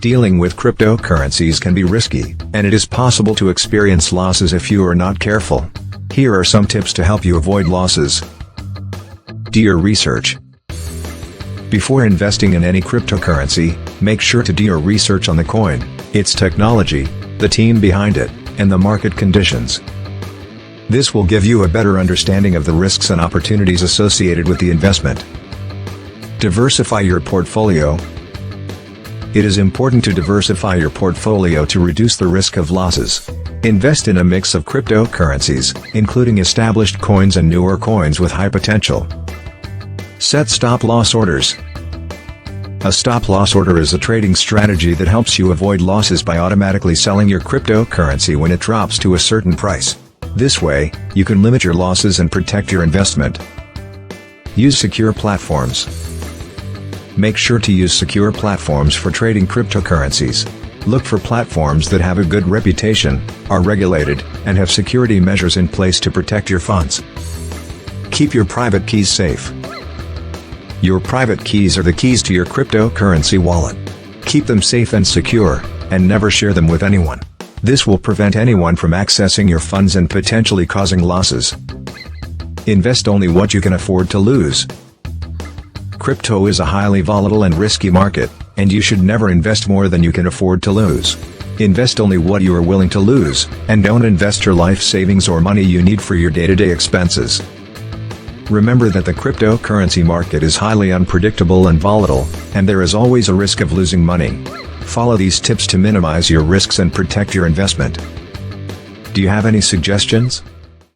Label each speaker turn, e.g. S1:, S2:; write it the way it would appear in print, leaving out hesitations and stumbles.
S1: Dealing with cryptocurrencies can be risky, and it is possible to experience losses if you are not careful. Here are some tips to help you avoid losses. Do your research. Before investing in any cryptocurrency, make sure to do your research on the coin, its technology, the team behind it, and the market conditions. This will give you a better understanding of the risks and opportunities associated with the investment. Diversify your portfolio. It is important to diversify your portfolio to reduce the risk of losses. Invest in a mix of cryptocurrencies, including established coins and newer coins with high potential. Set stop-loss orders. A stop-loss order is a trading strategy that helps you avoid losses by automatically selling your cryptocurrency when it drops to a certain price. This way, you can limit your losses and protect your investment. Use secure platforms. Make sure to use secure platforms for trading cryptocurrencies. Look for platforms that have a good reputation, are regulated, and have security measures in place to protect your funds. Keep your private keys safe. Your private keys are the keys to your cryptocurrency wallet. Keep them safe and secure, and never share them with anyone. This will prevent anyone from accessing your funds and potentially causing losses. Invest only what you can afford to lose. Crypto is a highly volatile and risky market, and you should never invest more than you can afford to lose. Invest only what you are willing to lose, and don't invest your life savings or money you need for your day-to-day expenses. Remember that the cryptocurrency market is highly unpredictable and volatile, and there is always a risk of losing money. Follow these tips to minimize your risks and protect your investment. Do you have any suggestions?